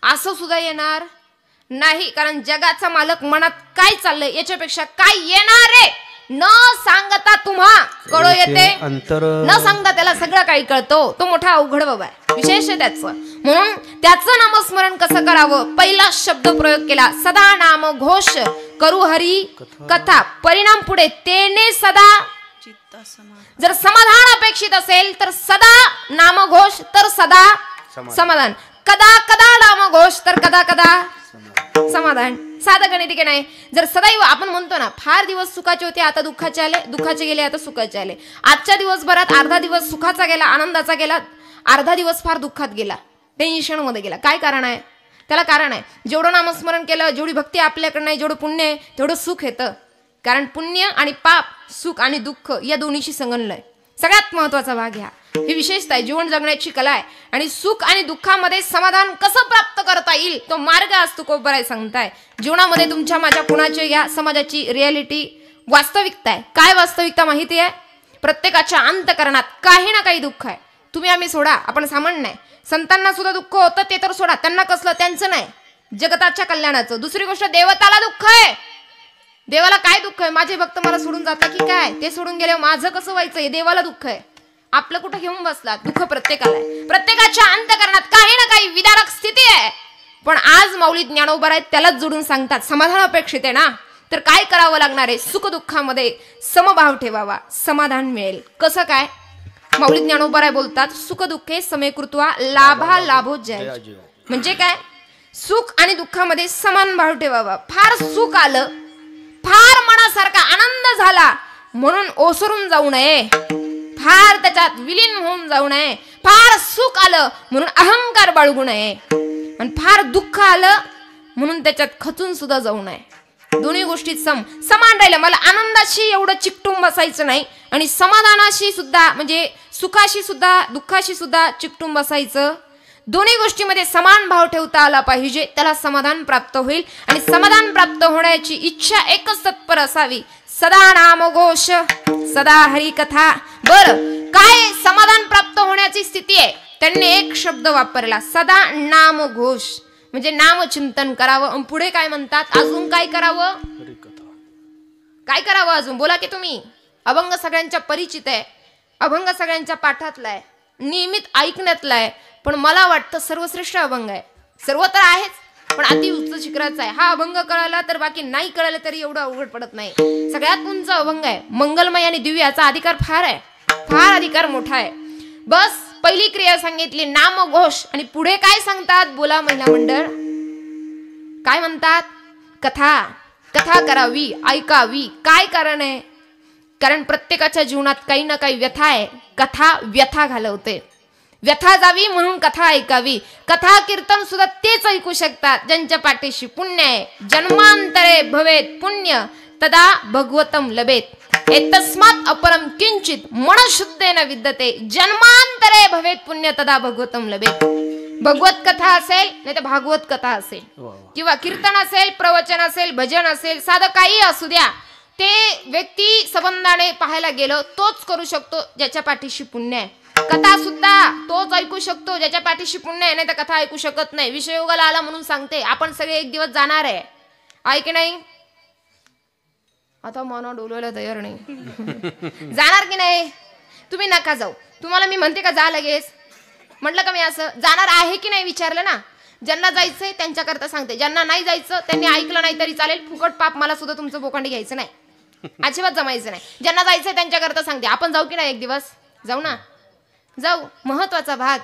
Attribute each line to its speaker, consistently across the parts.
Speaker 1: असं सुद्धा येणार नाही, कारण जगाचा मालक मनात काय चाललंय याच्यापेक्षा काय येणार आहे न सांगता तुम्हा कळो येते, न सांगता त्याला सगळं काही कळतो. तो मोठा अवघड बाबा आहे, विशेष आहे त्याचं. म्हणून त्याचं नामस्मरण कसं करावं, पहिला शब्द प्रयोग केला, सदा नाम घोष करू हरी कथा. परिणाम पुढे तेने सदा, जर समाधान अपेक्षित असेल तर सदा नामघोष तर सदा समाधान, कदा कदा नामघोष तर कदा कदा समाधान. साधं गणित नाही. जर सदैव आपण म्हणतो ना, फार दिवस सुखाचे होते आता दुःखाचे आले, दुःखाचे गेले आता सुखाचे आले. आजच्या दिवसभरात अर्धा दिवस सुखाचा गेला, आनंदाचा गेला, अर्धा दिवस फार दुःखात गेला, टेन्शन मध्ये गेला. काय कारण आहे त्याला? कारण आहे जेवढं नामस्मरण केलं, जेवढी भक्ती आपल्याकडे नाही, जेवढं पुण्य आहे तेवढं सुख येतं. कारण पुण्य आणि पाप, सुख आणि दुःख या दोन्हीशी संगणलंय. सगळ्यात महत्वाचा भाग ह्या, ही विशेषता आहे, जीवन जगण्याची कला आहे. आणि सुख आणि दुःखामध्ये समाधान कसं प्राप्त करता येईल तो मार्ग आज तुकोबराय सांगताय. जीवनामध्ये तुमच्या माझ्या कुणाच्या या समाजाची रियालिटी वास्तविकता आहे. काय वास्तविकता माहिती आहे? प्रत्येकाच्या अंतकरणात काही ना काही दुःख आहे. तुम्ही आम्ही सोडा, आपण सामान्य आहे. संतांना सुद्धा दुःख होतं ते तर सोडा, त्यांना कसलं, त्यांचं नाही, जगताच्या कल्याणाचं. दुसरी गोष्ट, देवताला दुःख आहे. देवाला काय दुःख आहे? माझे भक्त मला सोडून जाता की काय, ते सोडून गेले माझं कसं व्हायचं, देवाला दुःख आहे. आपलं कुठं घेऊन बसला, दुःख प्रत्येकाला आहे. प्रत्येकाच्या अंतकरणात काही ना काही विदारक स्थिती आहे. पण आज माऊली ज्ञानोबा आहेत त्यालाच जोडून सांगतात, समाधान अपेक्षित आहे ना, तर काय करावं लागणार आहे? सुख दुःखामध्ये समभाव ठेवावा, समाधान मिळेल. कसं काय? माऊली ज्ञानोबा बोलतात, सुख दुःखे समेकृत्वा लाभा लाभो जय. म्हणजे काय? सुख आणि दुःखामध्ये समान भाव ठेवावा. फार सुख आलं, फार मनासारखा आनंद झाला म्हणून ओसरून जाऊ नये, फार त्याच्यात विलीन होऊन जाऊ नये. फार सुख आलं म्हणून अहंकार बाळगू नये, आणि फार दुःख आलं म्हणून त्याच्यात खचून सुद्धा जाऊ नये. दोन्ही गोष्टी समान राहिलं. मला आनंदाशी एवढं चिकटून बसायचं नाही, आणि समाधानाशी सुद्धा, म्हणजे सुखाशी सुद्धा दुःखाशी सुद्धा चिकटून बसायचं. दोन्ही गोष्टीमध्ये समान भाव ठेवता आला पाहिजे, त्याला समाधान प्राप्त होईल. आणि समाधान प्राप्त होण्याची इच्छा एकच तत्पर असावी, सदा नामघोष सदा हरी कथा. बर, काय समाधान प्राप्त होण्याची स्थिती आहे? त्यांनी एक शब्द वापरला, सदा नामघोष, म्हणजे नामचिंतन करावं. पुढे काय म्हणतात, अजून काय करावं? काय करावं अजून? बोला की तुम्ही. अभंग सगळ्यांच्या परिचित आहे, अभंग सगळ्यांच्या पाठातला आहे, नियमित ऐकण्यातला आहे. पण मला वाटतं सर्वश्रेष्ठ अभंग आहे. सर्व तर आहेच, पण अति उच्च शिखराचा आहे. हा अभंग कळाला तर बाकी नाही कळालं तरी एवढं अवघड पडत नाही. सगळ्यात उंच अभंग आहे, मंगलमय आणि दिव्य. याचा अधिकार फार आहे, फार अधिकार मोठा आहे. बस पहिली क्रिया सांगितली नामघोष, आणि पुढे काय सांगतात? बोला महिला मंडळ, काय म्हणतात? कथा. कथा करावी, ऐकावी. काय कारण आहे? कारण प्रत्येकाच्या जीवनात काही ना काही व्यथा आहे. कथा व्यथा घालवते, व्यथा जावी म्हणून कथा ऐकावी. कथा कीर्तन सुद्धा तेच ऐकू शकतात ज्यांच्या पाठीशी पुण्य आहे. जन्मांतरे भवेत पुण्य तदा भगवतम लभेत, एतस्मात् अपरम किंचित मनशुद्धेन विद्यते. जन्मांतरे भवेत पुण्य तदा भगवतम लभेत. भगवत कथा असेल, नाही तर भागवत कथा असेल, किंवा कीर्तन असेल, प्रवचन असेल, भजन असेल, साधं काही असू द्या, ते व्यक्ती संबंधाने पाहायला गेलो तोच करू शकतो ज्याच्या पाठीशी पुण्य आहे. कथा सुद्धा तोच ऐकू शकतो ज्याच्या पाठीशी पुण्य आहे, नाही तर कथा ऐकू शकत नाही. विषयोगाला आला म्हणून सांगते, आपण सगळे एक दिवस जाणार आहे, आहे की नाही? आता मन डोलवायला तयार नाही. जाणार की नाही? तुम्ही नका जाऊ. तुम्हाला मी म्हणते का जा लगेच? म्हटलं का मी असं? जाणार आहे की नाही विचारलं ना. ज्यांना जायचंय त्यांच्याकरता सांगते, ज्यांना नाही जायचं त्यांनी ऐकलं नाही तरी चालेल. फुकट पाप मला सुद्धा तुमचं बोकांडी घ्यायचं नाही, अजिबात जमायचं नाही. ज्यांना जायचंय त्यांच्याकरता सांगते. आपण जाऊ की नाही एक दिवस? जाऊ ना, जाऊ. महत्वाचा भाग,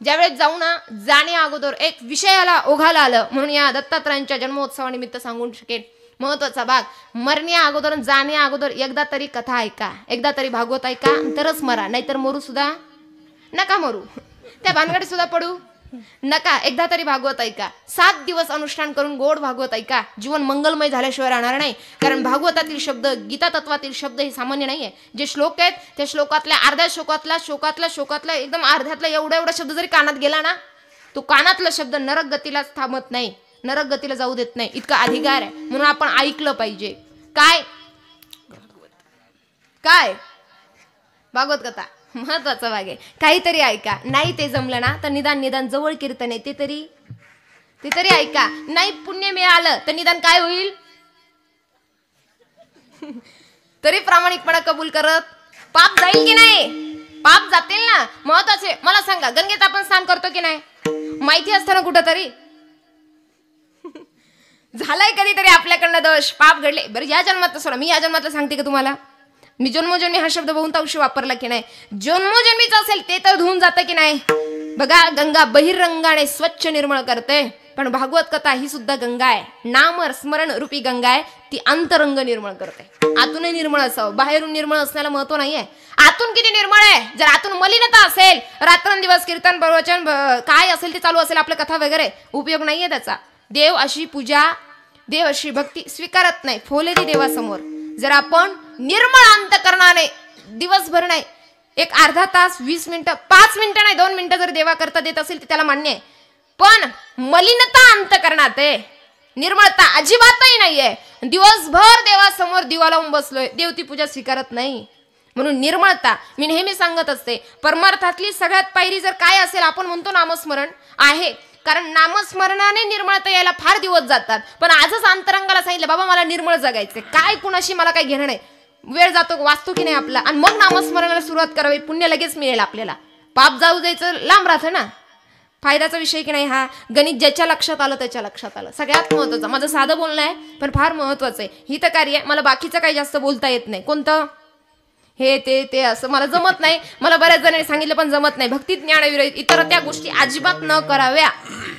Speaker 1: ज्यावेळेस जाऊ ना, जाणे अगोदर एक विषयाला ओघाला आलं म्हणून या दत्तात्रयांच्या जन्मोत्सवानिमित्त सांगून शकेल. महत्वाचा भाग, मरण्या अगोदर जाण्या अगोदर एकदा तरी कथा ऐका, एकदा तरी भागवत ऐका, तरच मरा. नाहीतर मरू सुद्धा नका, मरू त्या भानगडीत सुद्धा पडू नका. एकदा तरी भागवत ऐका. 7 दिवस अनुष्ठान करून गोड भागवत ऐका. जीवन मंगलमय झाल्याशिवाय राहणार नाही. कारण भागवतातील शब्द, गीता तत्वातील शब्द हे सामान्य नाहीये. जे श्लोक आहेत त्या श्लोकातल्या अर्ध्या शोकातला एकदम अर्ध्यातला एवढा शब्द जरी कानात गेला ना, तो कानातला शब्द नरक गतीलाच थांबत नाही, नरक गतीला जाऊ देत नाही, इतका अधिकार आहे. म्हणून आपण ऐकलं पाहिजे. काय काय भागवत कथा महत्वाचा भाग आहे. काहीतरी ऐका. नाही ते जमलं ना तर निदान जवळ कीर्तन आहे ते तरी ते तरी ऐका. नाही पुण्य मिळालं तर निदान काय होईल तरी प्रामाणिकपणा कबूल करत. पाप जाईल की नाही? पाप जातील ना. महत्वाचे मला सांगा, गंगेत आपण स्नान करतो की नाही? माहिती असताना कुठं तरी झालाय कधीतरी आपल्याकडनं दोष, पाप घडले. बरं या जन्मात सोडा, मी या जन्मातलं सांगते का तुम्हाला? मी जन्मोजन्मी हा शब्द बहुतांशी वापरला की नाही? जन्मोजन्मीच असेल ते तर धुवून जातं की नाही? बघा, गंगा बहिरंगाने स्वच्छ निर्मळ करते, पण भागवत कथा ही सुद्धा गंगा आहे. नाम स्मरण रूपी गंगा आहे, ती अंतरंग निर्मळ करते. आतूनही निर्मळ असावं, बाहेरून निर्मळ असण्याला महत्व नाहीये. आतून किती निर्मळ आहे. जर आतून मलिनता असेल, रात्रंदिवस कीर्तन प्रवचन काय असेल ते चालू असेल, आपल्या कथा वगैरे, उपयोग नाहीये त्याचा. देव अशी पूजा, देव अशी भक्ती स्वीकारत नाही. फोलेली देवासमोर जर आपण निर्मळ अंतकरणाने दिवसभर नाही, एक अर्धा तास, 20 मिनिटं, 5 मिनिटं नाही, 2 मिनिटं जर देवा करता देत असेल तर त्याला मान्य आहे. पण मलिनता अंतकरणात आहे, निर्मळता अजिबातही नाहीये. दिवसभर देवासमोर दिवा लावून बसलोय, देव ती पूजा स्वीकारत नाही. म्हणून निर्मळता, मी नेहमी सांगत असते, परमार्थातली सगळ्यात पायरी जर काय असेल, आपण म्हणतो नामस्मरण आहे, कारण नामस्मरणाने निर्मळता यायला फार दिवस जातात. पण आजच अंतरंगाला सांगितलं, बाबा मला निर्मळ जगायचे, काय कुणाशी मला काही घेणं नाही. वेळ जातो, वाचतो की नाही आपला, आणि मग नामस्मरणाला सुरुवात करावी, पुण्य लगेच मिळेल आपल्याला. पाप जाऊ द्यायचं लांब राहतं ना. फायद्याचा विषय की नाही हा. गणित ज्याच्या लक्षात आलं त्याच्या लक्षात आलं, सगळ्यात महत्वाचं. माझं साधं बोलणं आहे पण फार महत्वाचं आहे. हितकार्य मला बाकीचं काही जास्त बोलता येत नाही. कोणतं हे ते असं मला जमत नाही. मला बऱ्याच जणांनी सांगितलं पण जमत नाही. भक्ती ज्ञानविरहित इतर त्या गोष्टी अजिबात न कराव्या,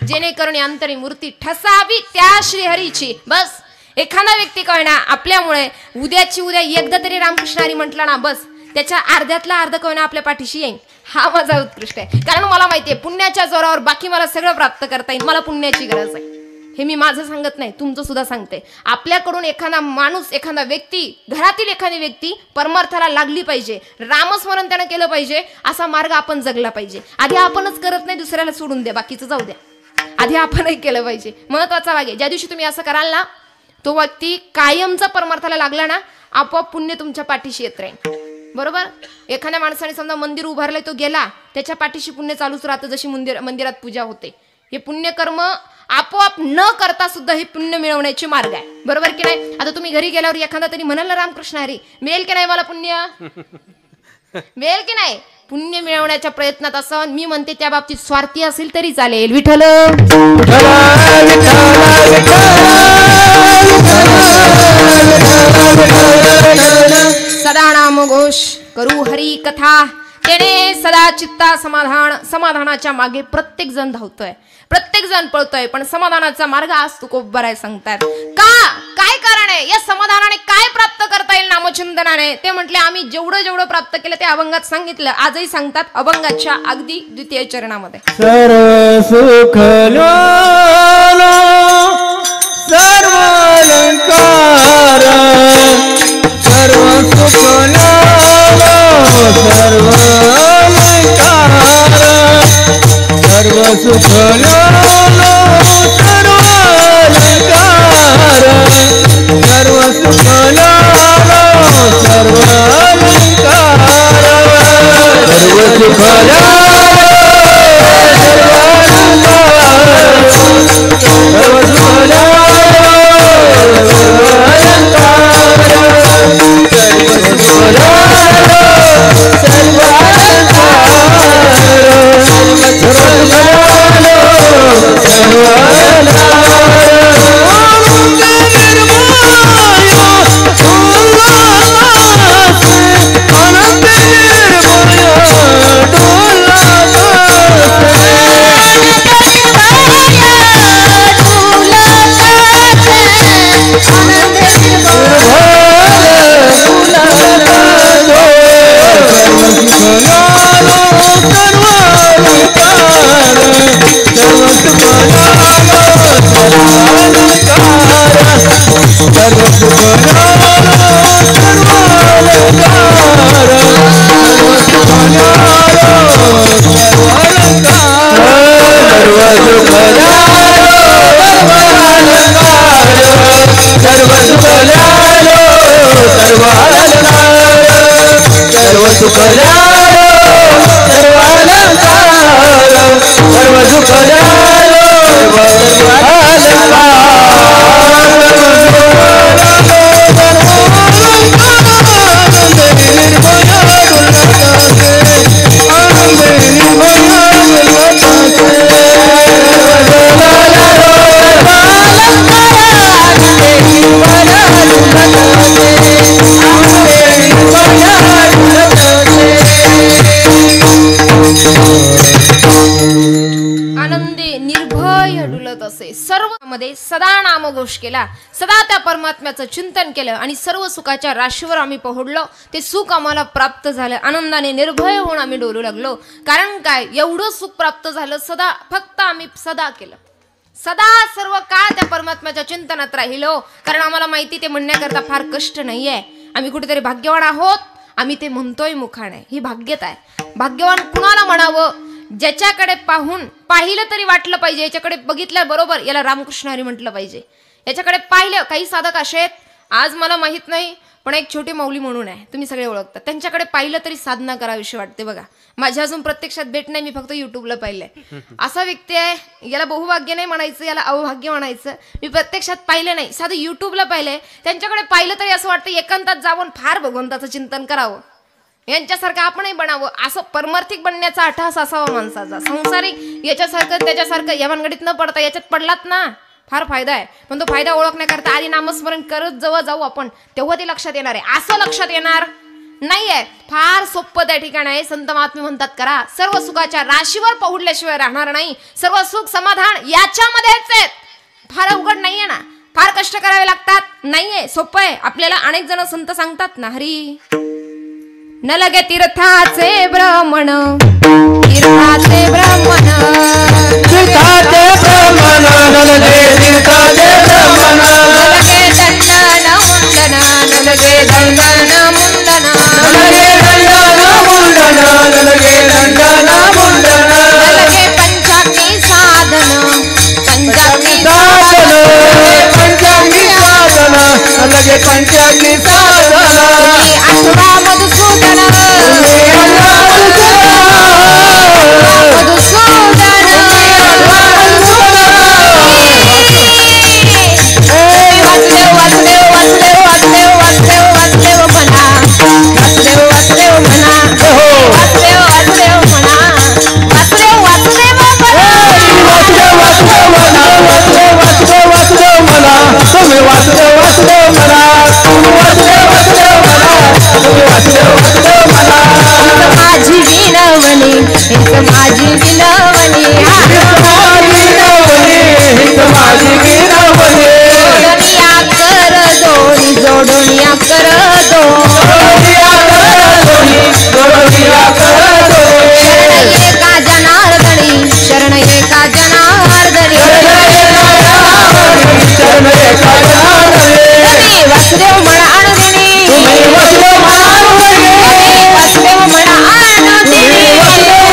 Speaker 1: जेणेकरून अंतरी मूर्ती ठसावी त्या श्रीहरीची. बस एखादा व्यक्ती कळणा आपल्यामुळे उद्याची उद्या एकदा तरी रामकृष्ण हरी म्हटलं ना, बस त्याच्या अर्ध्यातला अर्ध कळणा आपल्या पाठीशी येईल. हा माझा उत्कृष्ट आहे. कारण मला माहिती आहे पुण्याच्या जोरावर बाकी मला सगळं प्राप्त करता येईल. मला पुण्याची गरज आहे. हे मी माझं सांगत नाही, तुमचं सुद्धा सांगते. आपल्याकडून एखादा माणूस, एखादा व्यक्ती, घरातील एखादी व्यक्ती परमार्थाला लागली पाहिजे, रामस्मरण त्यानं केलं पाहिजे, असा मार्ग आपण जगला पाहिजे. आधी आपणच करत नाही, दुसऱ्याला सोडून द्या, बाकीचं जाऊ द्या. आधी आपणही केलं पाहिजे. महत्वाचा भाग आहे. ज्या दिवशी तुम्ही असं कराल ना, तो व्यक्ती कायमचा परमार्थाला लागला ना, आपोआप पुण्य तुमच्या पाठीशी येत राहील. बरोबर. एखाद्या माणसाने समजा मंदिर उभारलंय, तो गेला, त्याच्या पाठीशी पुण्य चालूच राहतं. जशी मंदिरात पूजा होते, हे पुण्यकर्म आपोआप न करता सुद्धा हे पुण्य मिळवण्याचे मार्ग आहे. बरोबर की नाही? आता तुम्ही घरी गेल्यावर एखादा तरी म्हणाल रामकृष्ण हरी, मिळेल की नाही मला पुण्य? मिळेल की नाही? पुण्य मिळवण्याच्या प्रयत्नात असं मी म्हणते, त्या बाबतीत स्वार्थी असेल तरी चालेल. विठ्ठल सदा नाम घोष करू हरी कथा, तेने सदा चित्ता समाधान. समाधानाच्या मागे प्रत्येक जण धावतोय, प्रत्येक जण पळतोय, पण समाधानाचा मार्ग आज तुकोबर आहे सांगतात. का? काय कारण आहे? या समाधानाने काय प्राप्त करता येईल नामचिंतनाने? ते म्हटले आम्ही जेवढं प्राप्त केलं ते अभंगात सांगितलं. आजही सांगतात अभंगाच्या अगदी द्वितीय चरणामध्ये.
Speaker 2: सर्व सुख सर्व अलंकार, सर्व सुख सर्व अलंकार, सर्व सुख सर्व अलंकार, सर्व सुख सर्व अलंकार, सर्व सुख सर्व
Speaker 1: डुलत असे. सर्व मध्ये सदा नामघोष केला, सदा त्या परमात्म्याचं चिंतन केलं आणि सर्व सुखाच्या राशीवर आम्ही पोहोडलो. ते सुख आम्हाला प्राप्त झालं. आनंदाने निर्भय होऊन आम्ही डोलू लागलो. कारण काय, एवढं सुख प्राप्त झालं सदा, फक्त आम्ही सदा केलं. सदा सर्व काळ त्या परमात्म्याच्या चिंतनात राहिलो. कारण आम्हाला माहिती ते म्हणण्याकरता फार कष्ट नाहीये. आम्ही कुठेतरी भाग्यवान आहोत. आम्ही ते म्हणतोय मुखाने, ही भाग्यता आहे. भाग्यवान कुणाला म्हणावं? ज्याच्याकडे पाहिलं तरी वाटलं पाहिजे, याच्याकडे बघितलं बरोबर याला रामकृष्ण हरी म्हटलं पाहिजे. याच्याकडे पाहिलं. काही साधक असे आहेत, आज मला माहित नाही पण एक छोटी माऊली म्हणून आहे, तुम्ही सगळे ओळखता. त्यांच्याकडे पाहिलं तरी साधना करावीशी वाटते. बघा, माझ्या अजून प्रत्यक्षात भेट नाही, मी फक्त युट्यूबला पाहिलंय. असा व्यक्ती आहे, याला बहुभाग्य नाही म्हणायचं, याला अवभाग्य म्हणायचं. मी प्रत्यक्षात पाहिलं नाही, साधं युट्यूबला पाहिलंय. त्यांच्याकडे पाहिलं तरी असं वाटतं एकांतात जाऊन फार भगवंताचं चिंतन करावं, यांच्यासारखं आपणही बनावं. असं परमार्थिक बनण्याचा अट्टहास असावा माणसाचा. संसारिक याच्यासारखं त्याच्यासारखं या भानगडीत न पडता याच्यात पडलात ना फार फायदा आहे. पण तो फायदा ओळखण्याकरता आधी नामस्मरण करत जेव्हा जाऊ आपण तेव्हा ते लक्षात येणार आहे. असं लक्षात येणार नाहीये. फार सोपं त्या ठिकाणी आहे. संत महात्मे म्हणतात करा, सर्व सुखाच्या राशीवर पहुडल्याशिवाय राहणार नाही. सर्व सुख समाधान याच्यामध्येच आहेत. फार अवघड नाहीये ना, फार कष्ट करावे लागतात नाहीये, सोपं आहे. आपल्याला अनेक जण संत सांगतात ना, हरी न लगे तीर्थाचे भ्रमण, तीर्थाचे भ्रमण,
Speaker 2: तीर्थाचे भ्रमण, न लगे तीर्थाचे भ्रमण,
Speaker 1: न लगे दंडन मुंडन, न लगे दंडन मुंडन,
Speaker 2: न लगे दंडन मुंडन, न लगे दंडन मुंडन,
Speaker 1: न लगे पंचाग्नी साधन, पंचाग्नी
Speaker 2: साधन, पंचाग्नी साधन, न लगे पंचाग्नी साधन,
Speaker 1: आठवा मधुसूदन, माझी विनवणी, एक माझी विनवणी,
Speaker 2: माझी विनवणी,
Speaker 1: जोडूनिया कर दोनी, जोडूनिया कर दो, शरण एका जनार्दनी, शरण एका जनार्दनी, तुम्ही वासुदेव म्हणा आणदिनी, वासुदेव म्हणा आणदिनी, वासुदेव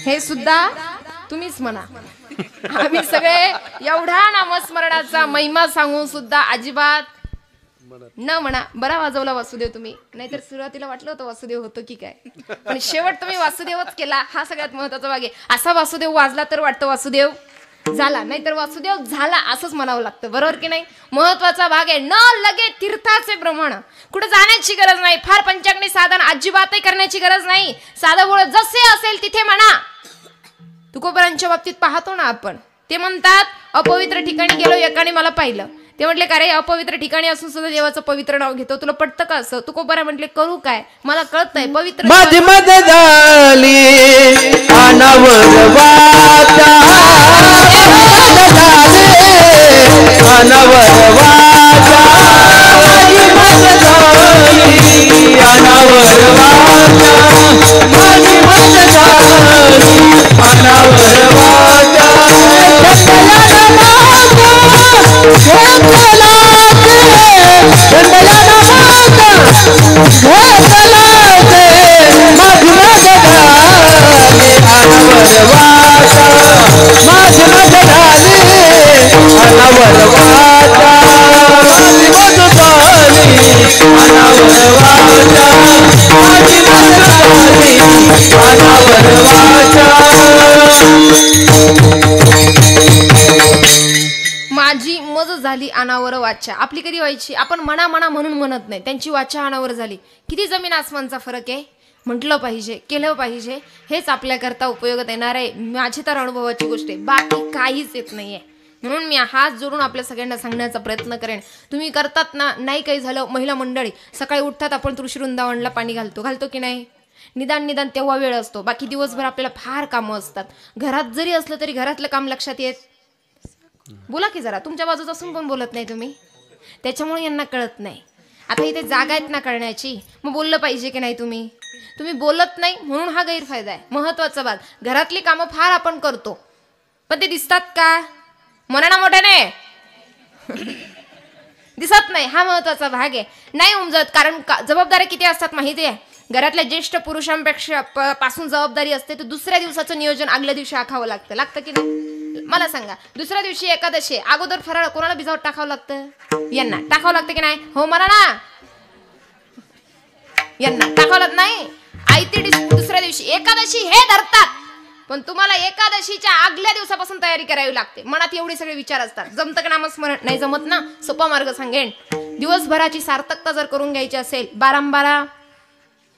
Speaker 1: हे सुद्धा तुम्हीच म्हणा. आम्ही सगळे एवढा नामस्मरणाचा महिमा सांगून सुद्धा अजिबात न म्हणा. बरा वाजवला वासुदेव तुम्ही, नाहीतर सुरुवातीला वाटलं होतं वासुदेव होतो की काय, पण शेवट तुम्ही वासुदेवच केला. हा सगळ्यात महत्वाचा भाग आहे. असा वासुदेव वाजला तर वाटतं वासुदेव झाला, नाहीतर वासुदेव झाला असंच म्हणावं लागतं, बरोबर की नाही. महत्वाचा भाग आहे. न लगे तीर्थाचे भ्रमण, कुठे जाण्याची गरज नाही. फार पंचाग्नी साधन अजिबातही करण्याची गरज नाही. साधं बोळ जसे असेल तिथे म्हणा. तुकोबरांच्या बाबतीत पाहतो ना आपण, ते म्हणतात अपवित्र ठिकाणी गेलो, एकाने मला पाहिलं, ते म्हटले का रे अपवित्र ठिकाणी असून सुद्धा देवाचं पवित्र नाव घेतो, तुला पटतं का असं? तुकोबरा म्हटले करू काय, मला कळत नाही. पवित्र
Speaker 2: माझी मद झाली अनवर वाचा, अनवर वाचा, माझी मद झाली अनवर वाचा, माझी मद झाली अनवर वाचा,
Speaker 1: माझी मज झाली अनावर वाचा. आपली कधी व्हायची? आपण मना मना म्हणून म्हणत नाही, त्यांची वाचा अनावर झाली. किती जमीन आसमानचा फरक आहे. म्हटलं पाहिजे, केलं पाहिजे, हेच आपल्याकरता उपयोगात येणार आहे. माझी तर अनुभवाची गोष्ट आहे, बाकी काहीच येत नाहीये. म्हणून मी हात जोडून आपल्या सगळ्यांना सांगण्याचा प्रयत्न करेन. तुम्ही करतात ना, नाही काही झालं, महिला मंडळी सकाळी उठतात, आपण तुळशी वृंदावनला पाणी घालतो की नाही? निदान तेव्हा वेळ असतो, बाकी दिवसभर आपल्याला फार कामं असतात. घरात जरी असलं तरी घरातलं काम लक्षात येत. बोला की जरा, तुमच्या बाजूच असून पण बोलत नाही तुम्ही, त्याच्यामुळे यांना कळत नाही. आता इथे जागा आहेत ना करण्याची, मग बोललं पाहिजे की नाही? तुम्ही बोलत नाही म्हणून हा गैरफायदा आहे. महत्वाचा भाग, घरातली कामं फार आपण करतो, पण ते दिसतात का? म्हणा मोठ्याने दिसत नाही, हा महत्वाचा भाग आहे. नाही उमजत, कारण जबाबदाऱ्या किती असतात माहिती आहे? घरातल्या ज्येष्ठ पुरुषांपेक्षा पासून जबाबदारी असते, तर दुसऱ्या दिवसाचं नियोजन आगल्या दिवशी आखावं लागतं की नाही? मला सांगा, दुसऱ्या दिवशी एकादशी, अगोदर फराळ कोणाला भिजावत टाकावं लागतं? यांना टाकावं लागतं की नाही? हो मला ना, यांना टाकावं लागत नाही. आयती दुसऱ्या दिवशी एकादशी हे धरतात, पण तुम्हाला एकादशीच्या आगल्या दिवसापासून तयारी करावी लागते. मनात एवढे सगळे विचार असतात. जमतं का नामस्मरण? नाही जमत ना, सोपा मार्ग सांगेन. दिवसभराची सार्थकता जर करून घ्यायची असेल,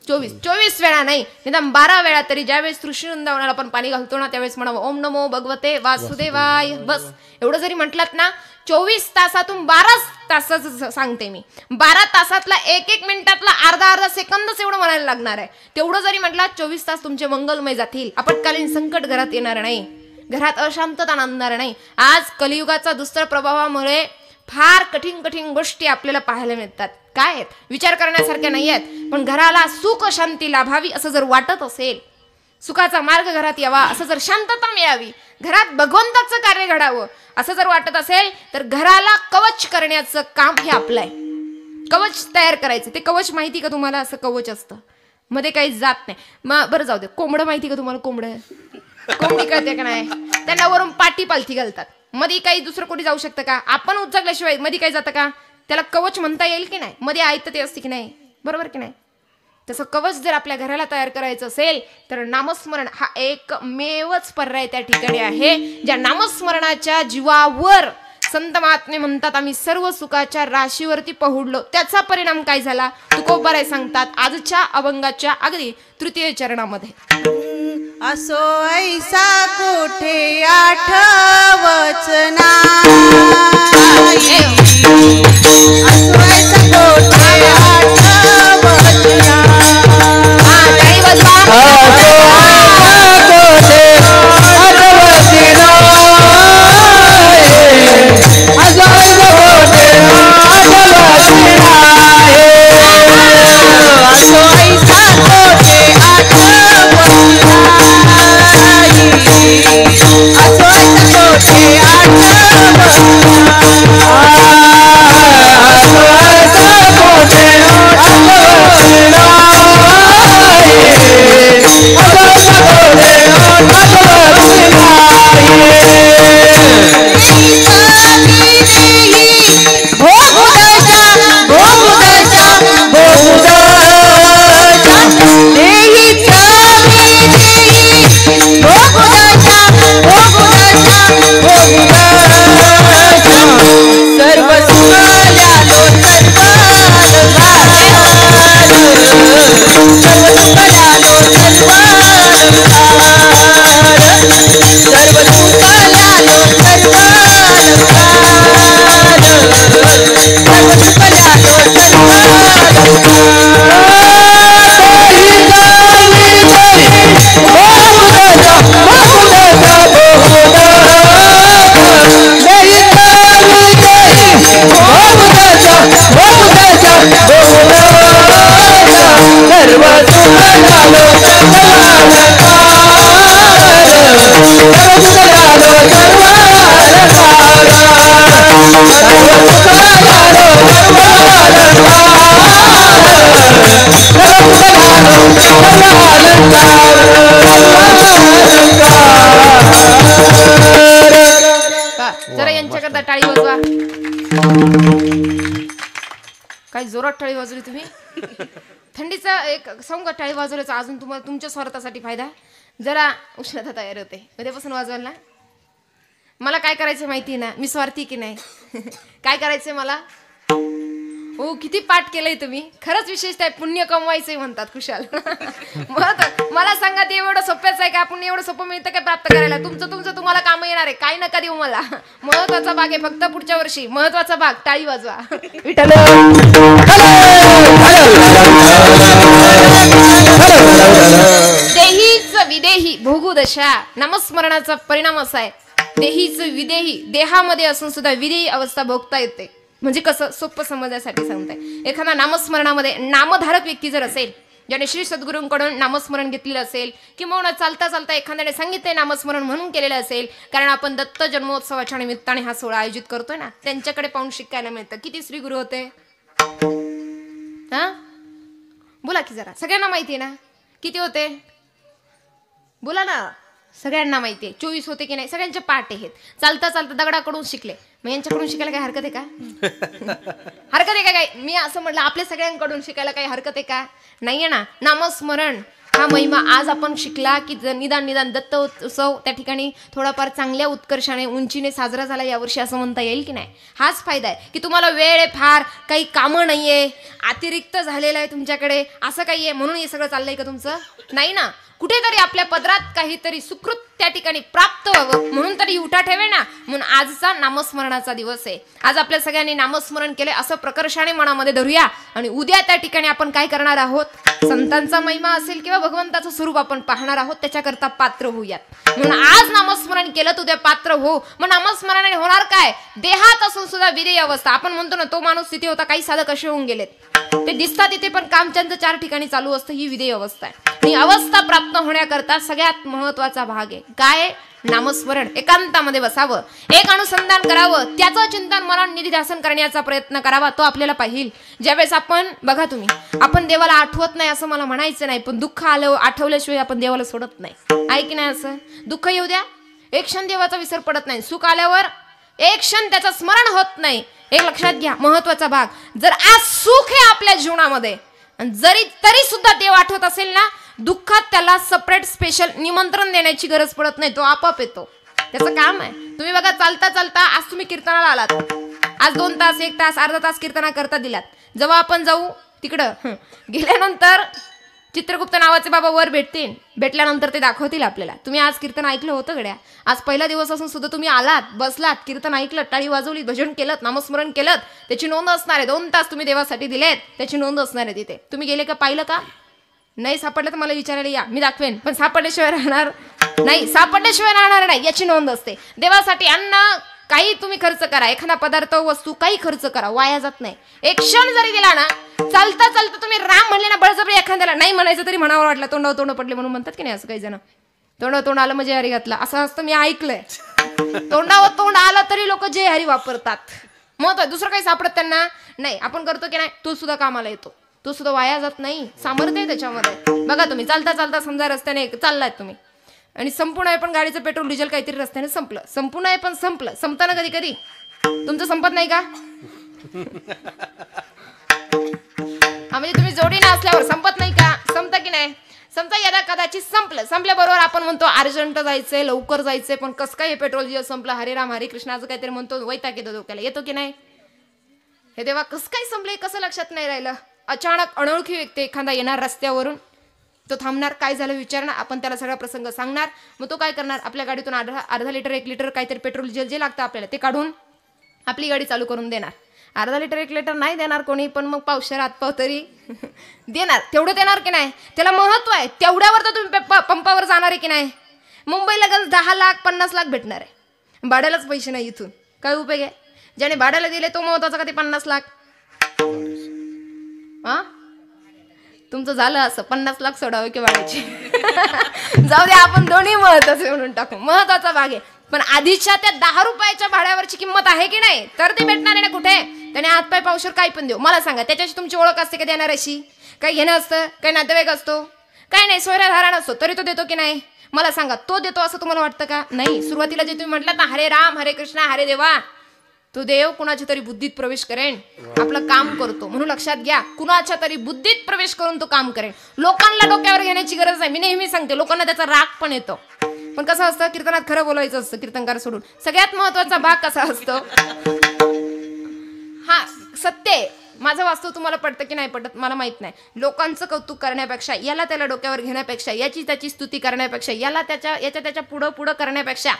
Speaker 1: 24 वेळा नाही, निदान 12 वेळा तरी ज्यावेळेस तुळशी वृंदावनाला आपण पाणी घालतो ना, त्यावेळेस म्हणा ओम नमो भगवते वासुदेवाय. बस एवढं जरी म्हटलात ना, 24 तासातून 12 तासाचं सांगते मी, 12 तासातला एक मिनिटातला अर्धा सेकंदच एवढं म्हणायला लागणार आहे. तेवढं जरी म्हटलं, 24 तास तुमचे मंगलमय जातील. आपत्कालीन संकट घरात येणार नाही, घरात अशांतता नांदणार नाही. आज कलियुगाचा दुसऱ्या प्रभावामुळे फार कठीण गोष्टी आपल्याला पाहायला मिळतात. काय आहेत? विचार करण्यासारख्या नाही आहेत, पण घराला सुख शांती लाभावी असं जर वाटत असेल, सुखाचा मार्ग घरात यावा असं जर शांतता मिळावी, घरात भगवंताचं कार्य घडावं असं जर वाटत असेल, तर घराला कवच करण्याचं काम हे आपलं आहे. कवच तयार करायचं. ते कवच माहिती का तुम्हाला? असं कवच असतं, मध्ये काही जात नाही. मग बरं जाऊ दे, कोंबडं माहिती का तुम्हाला? कोंबडी कळते का नाही? त्यांना वरून पाठी पालथी घालतात, मध्ये काही दुसरं कोणी जाऊ शकतं का? आपण उचकल्याशिवाय मध्ये काही जातं का? त्याला कवच म्हणता येईल की नाही? मध्ये ऐकतं ते असते की नाही? बरोबर की नाही? तसं कवच जर आपल्या घराला तयार करायचं असेल, तर नामस्मरण हा एकमेवच पर्याय त्या ठिकाणी आहे. ज्या नामस्मरणाच्या जीवावर संत महात्मे म्हणतात, आम्ही सर्व सुखाच्या राशीवरती पहुडलो. त्याचा परिणाम काय झाला? तुकोबाराय सांगतात आजच्या अभंगाच्या अगदी तृतीय चरणामध्ये.
Speaker 3: असो ऐसा कोठे आठवच नाही, असो ऐसा कोठे आठवच
Speaker 1: जरा यांच्याकरता टाळी वाजवा. काही जोरात टाळी वाजवली तुम्ही. थंडीचा एक सांगू, टाळी वाजवल्याचा अजून तुम्हाला तुमच्या स्वार्थासाठी फायदा. जरा उष्णता तयार होते, उद्यापासून वाजवाल ना. मला काय करायचं माहिती ना, मी स्वार्थी की नाही. काय करायचंय मला? हो, किती पाठ केलंय तुम्ही. खरंच विशेषतः आहे, पुण्य कमवायचंय म्हणतात खुशाल. मला सांगा, ते एवढं सोप्याच आहे का? आपण एवढं सोपं मिळतं काय प्राप्त करायला? तुमचं तुम्हाला काम येणार आहे, काही नका देऊ मला. महत्वाचा भाग आहे फक्त पुढच्या वर्षी. महत्वाचा भाग, टाळी वाजवा. विठ्ठल. देहीच विदेही भोगुदशा. नामस्मरणाचा परिणाम असा आहे, देहीच विदेही, देहामध्ये असून सुद्धा विदेही अवस्था भोगता येते. म्हणजे कसं, सोपं समजण्यासाठी सांगताय. एखादा नामस्मरणामध्ये नामधारक व्यक्ती जर असेल, ज्याने श्री सद्गुरूंकडून नामस्मरण घेतलेलं असेल, किंवा चालता चालता एखाद्याने सांगितलंय नामस्मरण म्हणून केलेलं असेल, कारण आपण दत्त जन्मोत्सवाच्या निमित्ताने हा सोहळा आयोजित करतोय ना, त्यांच्याकडे पाहून शिकायला मिळतं. किती श्री गुरु होते हा? बोला की जरा, सगळ्यांना माहिती आहे ना किती होते? बोला ना, सगळ्यांना माहितीये. 24 होते की नाही? सगळ्यांचे पाठ आहेत. चालता चालता दगडाकडून शिकले, मग यांच्याकडून शिकायला काही हरकत आहे का? हरकत आहे का? काय मी असं म्हटलं, आपल्या सगळ्यांकडून शिकायला काही हरकत आहे का? नाहीये ना. नामस्मरण हा महिमा आज आपण शिकला की निदान दत्त उत्सव त्या ठिकाणी थोडाफार चांगल्या उत्कर्षाने उंचीने साजरा झाला यावर्षी, असं म्हणता येईल की नाही? हाच फायदा आहे की तुम्हाला वेळ आहे, फार काही कामं नाहीये, अतिरिक्त झालेलं आहे तुमच्याकडे, असं काही आहे म्हणून हे सगळं चाललंय का तुमचं? नाही ना. कुठेतरी आपल्या पदरात काहीतरी सुकृत त्या ठिकाणी प्राप्त व्हावं म्हणून तरी उठा ठेवे ना. म्हणून आजचा नामस्मरणाचा दिवस आहे. आज आपल्या सगळ्यांनी नामस्मरण केले असं प्रकर्षाने मनामध्ये धरूया, आणि उद्या त्या ठिकाणी आपण काय करणार आहोत? संतांचा महिमा असेल किंवा भगवंताचं स्वरूप आपण पाहणार आहोत, त्याच्याकरता पात्र होऊयात. म्हणून आज नामस्मरण केलं, उद्या पात्र हो. मग नामस्मरणाने होणार काय? देहात असून सुद्धा विदेही अवस्था. आपण म्हणतो ना, तो माणूस तिथे होता, काही साधक कसे होऊन गेलेत, ते दिसतात तिथे, पण कामचंद 4 ठिकाणी चालू असतं. ही विदेही अवस्था आहे. ही अवस्था प्राप्त होण्याकरता सगळ्यात महत्वाचा भाग आहे काय? नामस्मरण. एकांतामध्ये बसावं, एक अनुसंधान करावं, त्याचं चिंतन मनात निधिध्यासन करण्याचा प्रयत्न करावा. तो आपल्याला पाहिल. ज्यावेळेस आपण बघा, तुम्ही आपण देवाला आठवत नाही असं मला म्हणायचं नाही, पण दुःख आलं आठवल्याशिवाय आपण देवाला सोडत नाही. आहे की नाही? असं दुःख येऊ द्या, एक क्षण देवाचा विसर पडत नाही. सुख आल्यावर एक क्षण त्याचं स्मरण होत नाही. एक लक्षात घ्या, महत्वाचा भाग. जर आज सुख आहे आपल्या जीवनामध्ये, जरी तरी सुद्धा देव आठवत असेल ना, दुःखात त्याला सेपरेट स्पेशल निमंत्रण देण्याची गरज पडत नाही, तो आपोआप येतो. त्याचं काम आहे. तुम्ही बघा, चालता चालता आज तुम्ही कीर्तनाला आलात, आज 2 तास 1 तास अर्धा तास कीर्तना करता दिलात. जेव्हा आपण जाऊ तिकडं गेल्यानंतर चित्रगुप्त नावाचे बाबा वर भेटतील, भेटल्यानंतर ते दाखवतील आपल्याला, तुम्ही आज कीर्तन ऐकलं होतं गड्या, आज पहिला दिवस असून सुद्धा तुम्ही आलात, बसलात, कीर्तन ऐकलं, टाळी वाजवली, भजन केलं, नामस्मरण केलं, त्याची नोंद असणार आहे. 2 तास तुम्ही देवासाठी दिलेत, त्याची नोंद असणार आहे तिथे. तुम्ही गेले का? पाहिलं का? नाही सापडलं तर मला विचारायला या, मी दाखवेन. पण सापडल्याशिवाय राहणार नाही, सापडल्याशिवाय राहणार नाही, याची नोंद असते. देवासाठी अन्न काही तुम्ही खर्च करा, एखादा पदार्थ वस्तू काही खर्च करा, वाया जात नाही. एक क्षण जरी दिला ना, चालता चालता तुम्ही राम म्हणले ना, बळजबरी एखाद्याला नाही म्हणायचं तरी म्हणावं वाटलं, तोंडावर तोंड पडले म्हणून म्हणतात की नाही, असं काही जण तोंडावर तोंड आलं म्हणजे हरी घातला, असं असतं. मी ऐकलंय, तोंडावर तोंड आलं तरी लोक जय हरी वापरतात. मग दुसरं काही सापडत त्यांना नाही. आपण करतो की नाही, तो सुद्धा कामाला येतो, तो सुद्धा वाया जात नाही, सामर्थ्य आहे त्याच्यामध्ये. बघा, तुम्ही चालता चालता समजा रस्त्याने चाललाय तुम्ही, आणि संपूर्ण आहे पण गाडीचं पेट्रोल डिझेल काहीतरी रस्त्याने संपलं, संपूर्ण आहे पण संपलं. संपतं ना कधी कधी, तुमचं संपत नाही का? म्हणजे तुम्ही जोडीने असल्यावर संपत नाही का? संपतं की नाही? समजा यदा कदाचित संपलं, संपल्याबरोबर आपण म्हणतो अर्जंट जायचंय, लवकर जायचंय, पण कसं काय हे पेट्रोल डिझेल संपलं, हरे राम हरे कृष्ण असं काहीतरी म्हणतो, वैताग येतो डोक्याला, येतो की नाही? हे देवा कसं काय संपले, कसं लक्षात नाही राहिलं? अचानक अनोळखी व्यक्ती एखादा येणार रस्त्यावरून, तो थांबणार, काय झालं विचारणार, आपण त्याला सगळा प्रसंग सांगणार. मग तो काय करणार, आपल्या गाडीतून अर्धा लिटर 1 लिटर काहीतरी पेट्रोल डिझेल जे लागतं आपल्याला ते काढून आपली गाडी चालू करून देणार. अर्धा लिटर 1 लिटर नाही देणार कोणी, पण मग पावशेर हातपाव तरी देणार. तेवढं देणार की नाही? त्याला महत्व आहे. तेवढ्यावर तर तुम्ही पंपावर जाणार आहे की नाही? मुंबईला गज 10 लाख 50 लाख भेटणार आहे, भाड्यालाच पैसे नाही, इथून काय उपयोग आहे? ज्याने भाड्याला दिले तो महत्वाचा का ते 50 लाख? हा, तुमचं झालं असं 50 लाख सोडावं की वाढायचे. जाऊ दे, आपण दोन्ही महत्वाचे म्हणून टाकू, महत्वाचा भाग आहे. पण आधीच्या त्या 10 रुपयाच्या भाड्यावरची किंमत आहे की नाही, तर ते भेटणार आहे ना कुठे? त्याने हातपाय पावशेर काही पण देऊ. मला सांगा, त्याच्याशी तुमची ओळख असते का देणार अशी? काही घेणं असतं, काही नातेवाईक असतो, काही नाही, सोयरा धारण असतो, तरी तो देतो की नाही? मला सांगा, तो देतो असं तुम्हाला वाटतं का? नाही. सुरुवातीला जे तुम्ही म्हटलात ना, हरे राम हरे कृष्ण हरे देवा, तो देव कुणाच्या तरी बुद्धीत प्रवेश करेन, आपलं काम करतो. म्हणून लक्षात घ्या, कुणाच्या तरी बुद्धीत प्रवेश करून तो काम करेन. लोकांना डोक्यावर घेण्याची गरज नाही. मी नेहमी सांगते, लोकांना त्याचा राग पण येतो. पण कसं असतं कीर्तनात खरं बोलायचं असतं कीर्तनकार सोडून. सगळ्यात महत्वाचा भाग कसा असतो, हा सत्य आहे. माझं वास्तव तुम्हाला पडतं की नाही पडत मला माहित नाही. लोकांचं कौतुक करण्यापेक्षा, याला त्याला डोक्यावर घेण्यापेक्षा, याची त्याची स्तुती करण्यापेक्षा, याला त्याच्या पुढं करण्यापेक्षा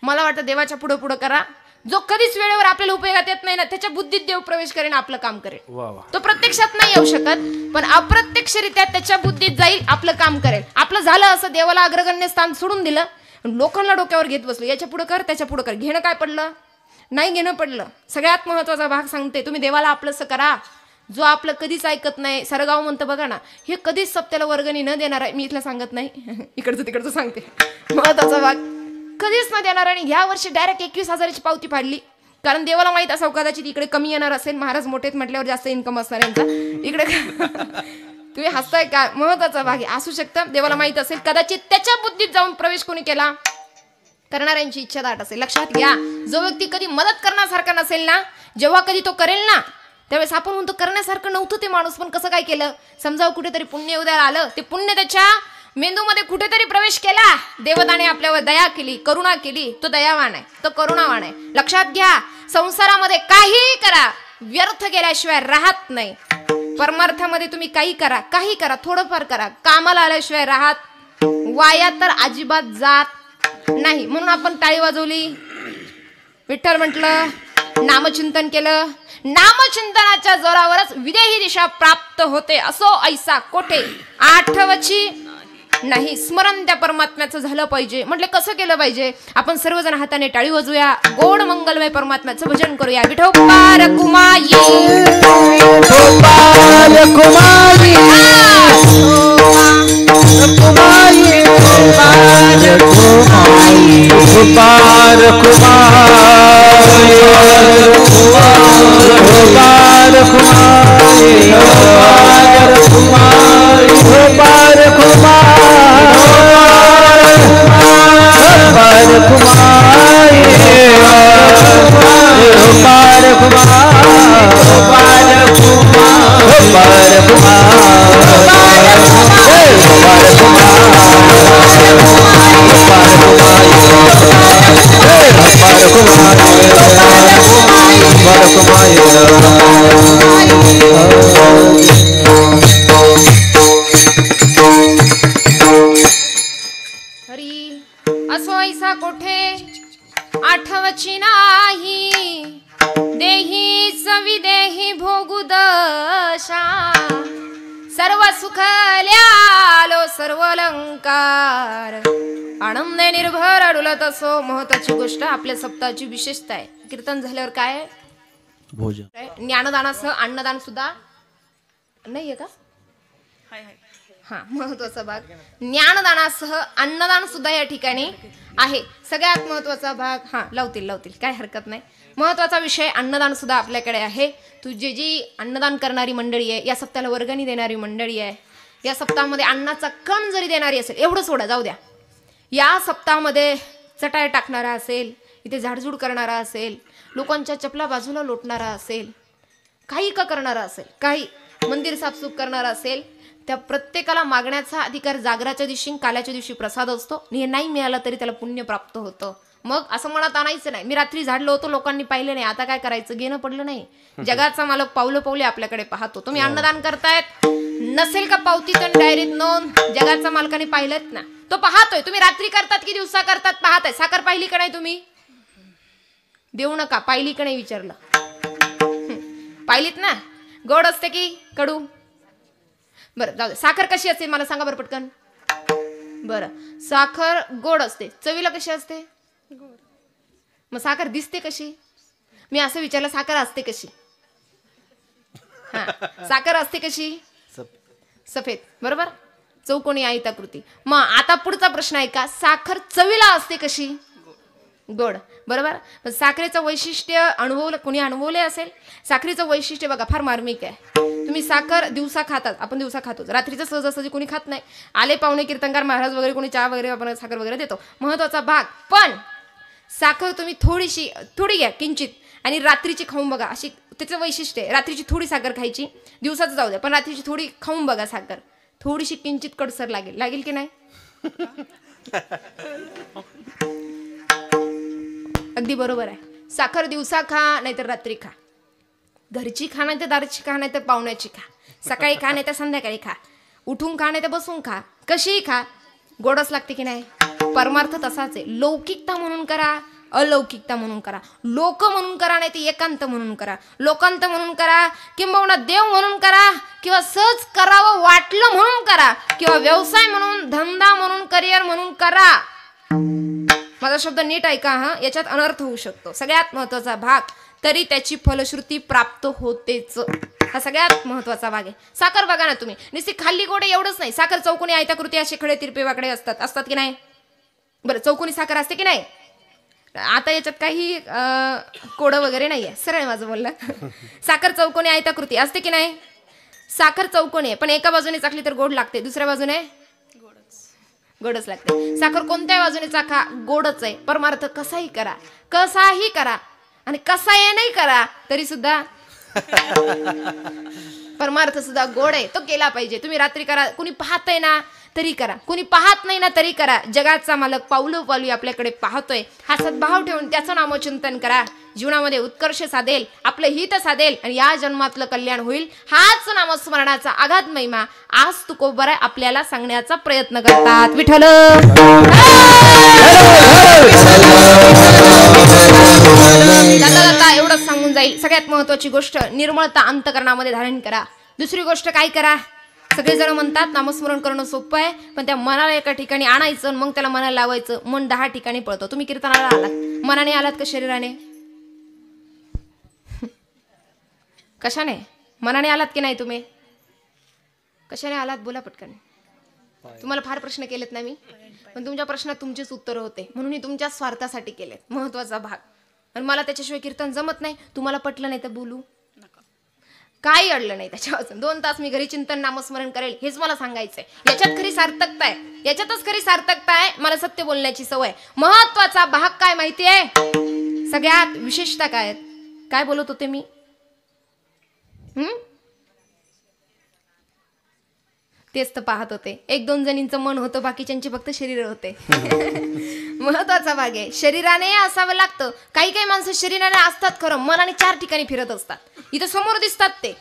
Speaker 1: मला वाटतं देवाच्या पुढं करा. जो कधीच वेळेवर आपल्याला उपयोगात येत नाही ना, त्याच्या बुद्धीत देव प्रवेश करेन, आपलं काम करेल. तो प्रत्यक्षात नाही येऊ शकत, पण अप्रत्यक्षरित्या त्याच्या बुद्धीत जाईल, आपलं काम करेल. आपलं झालं असं, देवाला अग्रगण्य स्थान सोडून दिलं, लोकांना डोक्यावर घेत बसलो, याच्या पुढं कर त्याच्या पुढं कर. घेणं काय पडलं, नाही घेणं पडलं. सगळ्यात महत्वाचा भाग सांगते, तुम्ही देवाला आपलंसं करा. जो आपलं कधीच ऐकत नाही, सरगाव म्हणतं बघा ना, हे कधीच सप्त्याला वर्गणी न देणार आहे. मी इथलं सांगत नाही, इकडचं तिकडचं सांगते. महत्वाचा भाग कधीच न देणार, आणि ह्या वर्षी डायरेक्ट 21,000ची पावती फाडली. कारण देवाला माहित असं कदाचित इकडे कमी येणार असेल, महाराज मोठेत म्हटल्यावर जास्त इन्कम असणार यांचा इकडे. तुम्ही हसताय का, महत्वाचा भाग आहे. असू शकतं देवाला माहित असेल, कदाचित त्याच्या बुद्धीत जाऊन प्रवेश कोणी केला, करणाऱ्यांची इच्छा दाट असेल. लक्षात घ्या, जो व्यक्ती कधी मदत करण्यासारखा नसेल ना, जेव्हा कधी तो करेल ना, त्यावेळेस आपण म्हणतो करण्यासारखं नव्हतं ते माणूस, पण कसं काय केलं, समजा कुठेतरी पुण्य उद्या आलं, ते पुण्य त्याच्या मेंदूमध्ये कुठेतरी प्रवेश केला, देवताने आपल्यावर दया केली, करुणा केली, तो दयावान आहे, तो करुणावान आहे. लक्षात घ्या, संसारामध्ये काहीही करा, व्यर्थ केल्याशिवाय राहत नाही. परमार्थामध्ये तुम्ही काही करा, थोडंफार करा, कामाला आल्याशिवाय राहत, वाया तर अजिबात जात नाही. म्हणून आपण टाळी वाजवली, विठ्ठल म्हटलं, नामचिंतन केलं. नामचिंतनाच्या जोरावरच विदेही दिशा प्राप्त होते. असो ऐसा कोठे आठवची नाही. स्मरण त्या परमात्म्याचं झालं पाहिजे. म्हटलं कसं केलं पाहिजे, आपण सर्वजण हाताने टाळी वाजूया, गोड मंगलमय परमात्म्याचं भजन करूया. विठोबार कुमाई,
Speaker 2: गोपाल कुमारी, कुमारी, गोपाल कुमारी, गोपाल कुमारी, गोपाल कुमारी, गोपाल कुमारी, गोपाल कुमारी, गोपाल कुमारी, गोपाल
Speaker 1: हरी असो ऐसा कोठे आठवची नाही, देहीच विदेही भोगू दशा, सर्व सुखल्यालो सर्व अलंकार, आनंदे निर्भर अडुलत असो. महत्वाची गोष्ट आपल्या सप्ताहाची विशेषता आहे. कीर्तन झाल्यावर काय
Speaker 2: भोजन,
Speaker 1: ज्ञानदानासह अन्नदान सुद्धा नाहीये का, हा महत्वाचा भाग. ज्ञानदानासह अन्नदान सुद्धा या ठिकाणी आहे. सगळ्यात महत्वाचा भाग, हा लावतील काय हरकत नाही. महत्वाचा विषय अन्नदान सुद्धा आपल्याकडे आहे. तुझी जी अन्नदान करणारी मंडळी आहे, या सप्ताहाला वर्गणी देणारी मंडळी आहे, या सप्ताहामध्ये अन्नाचा कण जरी देणारी असेल, एवढं सोडा जाऊ द्या, या सप्ताहामध्ये चटाई टाकणारा असेल, इथे झाडझूड करणारा असेल, लोकांच्या चपला बाजूला लोटणारा असेल, काही का करणारा असेल, काही मंदिर साफसूफ करणारा असेल, त्या प्रत्येकाला मागण्याचा अधिकार जागराच्या दिवशी, काल्याच्या दिवशी प्रसाद असतो. हे नाही मिळालं तरी त्याला पुण्य प्राप्त होतं. मग असं मनात आणायचं नाही, मी रात्री झाडलो होतो, लोकांनी पाहिलं नाही, आता काय करायचं, घेणं पडलं नाही. जगाचा मालक पावलं पावले आपल्याकडे पाहतो. तुम्ही अन्नदान करतायत, नसेल का पावतीत आणि डायरीत नोंद, जगाचा मालकाने पाहिलंच ना, तो पाहतोय. तुम्ही रात्री करतात की दिवसा करतात पाहताय. साखर पाहिली का नाही तुम्ही, देऊ नका, पाहिली का नाही विचारलं, पाहिलीत ना, गोड असते की कडू, बरं जाऊ दे. साखर कशी असते मला सांगा बरं पटकन. बरं, साखर गोड असते, चवीला कशी असते, मग साखर दिसते कशी, मी असं विचारलं, साखर असते कशी, हा साखर असते कशी, सफेद, बरोबर, चौकोनी आयताकृती. मग आता पुढचा प्रश्न आहे का, साखर चवीला असते कशी, गोड, बरोबर. पण साखरेचं वैशिष्ट्य अनुभवलं, कोणी अनुभवले असेल, साखरेचं वैशिष्ट्य बघा फार मार्मिक आहे. तुम्ही साखर दिवसा खातात, आपण दिवसा खातो, रात्रीचं सहजासहजी कोणी खात नाही. आले पाहुणे, कीर्तनकार महाराज वगैरे, कोणी चहा वगैरे, आपण साखर वगैरे देतो, महत्वाचा भाग. पण साखर तुम्ही थोडी घ्या किंचित, आणि रात्रीची खाऊन बघा, अशी त्याचं वैशिष्ट्य आहे. रात्रीची थोडी साखर खायची, दिवसाचं जाऊ द्या, पण रात्रीची थोडी खाऊन बघा साखर, थोडीशी किंचित कडसर लागेल की नाही, अगदी बरोबर आहे. साखर दिवसा खा नाहीतर रात्री खा, घरची खा नाही तर दारची खा नाही तर पाहुण्याची खा, सकाळी खा नाही तर संध्याकाळी खा, उठून खा नाही तर बसून खा, कशीही खा, गोडच लागते की नाही. परमार्थ तसाच आहे. लौकिकता म्हणून करा, अलौकिकता म्हणून करा, लोक म्हणून करा नाही ते एकांत म्हणून करा, लोकांत म्हणून करा, किंबहुना देव म्हणून करा, किंवा सहज करावं वाटलं म्हणून करा, किंवा व्यवसाय म्हणून, धंदा म्हणून, करिअर म्हणून करा. माझा शब्द नीट ऐका हा, याच्यात अनर्थ होऊ शकतो. सगळ्यात महत्वाचा भाग, तरी त्याची फलश्रुती प्राप्त होतेच, हा सगळ्यात महत्वाचा भाग आहे. साखर बघा ना तुम्ही, नुसती खाल्ली गोडे एवढंच नाही, साखर चौकोनी आयताकृती असे खडे तिरपे वाकडे असतात की नाही. बरं, चौकोनी साखर असते की नाही. आता याच्यात काही कोडं वगैरे नाहीये, सरळ माझं बोललं. साखर चौकोनी आयताकृती असते की नाही. साखर चौकोनी आहे, पण एका बाजूने चाकली तर गोड लागते, दुसऱ्या बाजूने गोडच लागते. साखर कोणत्या बाजूने चाखा गोडच आहे. परमार्थ कसाही करा आणि कसाही नाही करा तरी सुद्धा परमार्थ सुद्धा गोड आहे, तो केला पाहिजे. तुम्ही रात्री करा, कुणी पाहतंय ना तरी करा, कुणी पाहत नाही ना तरी करा. जगाचा मालक पावलोपावली आपल्याकडे पाहतोय, हा सद्भाव ठेवून त्याचं नामचिंतन करा. जीवनामध्ये उत्कर्ष साधेल, आपलं हित साधेल आणि या जन्मातलं कल्याण होईल. हाच नामस्मरणाचा आघात महिमा आज तुकोबर आपल्याला सांगण्याचा प्रयत्न करतात. विठ्ठल जाता एवढंच सांगून जाईल. सगळ्यात महत्वाची गोष्ट, निर्मळता अंतकरणामध्ये धारण करा. दुसरी गोष्ट काय करा, सगळेजण म्हणतात नामस्मरण करणं सोपं आहे, पण त्या मनाला एका ठिकाणी आणायचं, मग त्याला मनाला लावायचं. मन 10 ठिकाणी पळतो. तुम्ही कीर्तनाला आलात, मनाने आलात का शरीराने? कशाने? मनाने आलात की नाही तुम्ही? कशाने आलात? बोला पटकन. तुम्हाला फार प्रश्न केलेत ना मी, पण तुमच्या प्रश्नात तुमचेच उत्तर होते, म्हणून मी तुमच्या स्वार्थासाठी केले. महत्वाचा भाग. आणि मला त्याच्याशिवाय कीर्तन जमत नाही. तुम्हाला पटलं नाही तर बोलू, काही अडलं नाही त्याच्यापासून. 2 तास मी घरी चिंतन नामस्मरण करेल, हेच मला सांगायचंय. याच्यात खरी सार्थकता आहे, याच्यातच खरी सार्थकता आहे. मला सत्य बोलण्याची सवय. महत्वाचा भाग काय माहिती आहे? सगळ्यात विशेषता काय आहेत? काय बोलत होते मी? तेच तर पाहत होते. 1-2 जणींचं मन होतं, बाकीच्यांची फक्त शरीर होते. महत्वाचा भाग आहे. शरीराने असावं लागतं. काही काही माणसं शरीराने असतात खरं, मनाने 4 ठिकाणी फिरत असतात. इथं समोर दिसतात, ते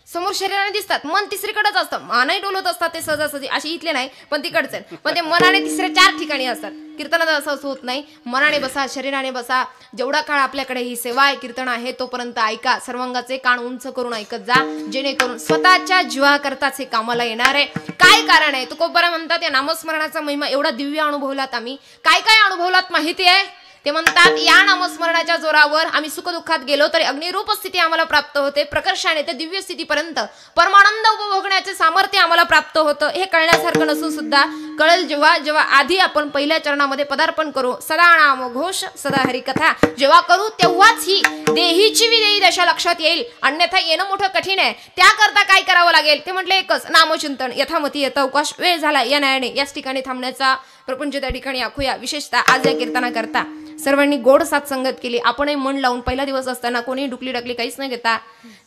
Speaker 1: समोर शरीराने दिसतात, मन तिसरीकडेच असतं. मानही डोलत असतात ते सहजासहजी, अशी इथले नाही पण तिकडचे, पण ते मनाने 4 ठिकाणी असतात. कीर्तनात असं होत नाही. मनाने बसा, शरीराने बसा. जेवढा काळ आपल्याकडे ही सेवा आहे, कीर्तन आहे, तोपर्यंत ऐका. सर्वांगाचे कान उंच करून ऐकत जा, जेणेकरून स्वतःच्या जीवाकरताच हे कामाला येणार आहे. काय कारण आहे? तुकोबरा म्हणतात, या नामस्मरणाचा महिमा एवढा दिव्य अनुभवलात आम्ही. काय काय अनुभवलात माहिती आहे? ते म्हणतात, या नामस्मरणाच्या जोरावर आम्ही सुखदुःखात गेलो तरी अग्निरूप स्थिती आम्हाला प्राप्त होते. प्रकर्षाने ते दिव्य स्थितीपर्यंत परमानंद उपभोगण्याचे सामर्थ्य आम्हाला प्राप्त होतं. हे कळण्यासारखं नसून सुद्धा कळेल जेव्हा जेव्हा आधी आपण पहिल्या चरणामध्ये पदार्पण करू. सदा नाम घोष सदा हरिकथा जेव्हा करू, तेव्हाच ही देहीची विदेही दशा लक्षात येईल. अन्यथा येणं मोठं कठीण आहे. त्याकरता काय करावं लागेल? ते म्हटलं एकच, नामचिंतन. यथामती यथावकाश. वेळ झाला या न्यायाने याच ठिकाणी थांबण्याचा प्रपंच त्या ठिकाणी आखूया. विशेषतः आज या कीर्तना करता सर्वांनी गोड साथसंगत केली. आपणही मन लावून पहिला दिवस असताना कोणी डुकली डकली काहीच नाही घेता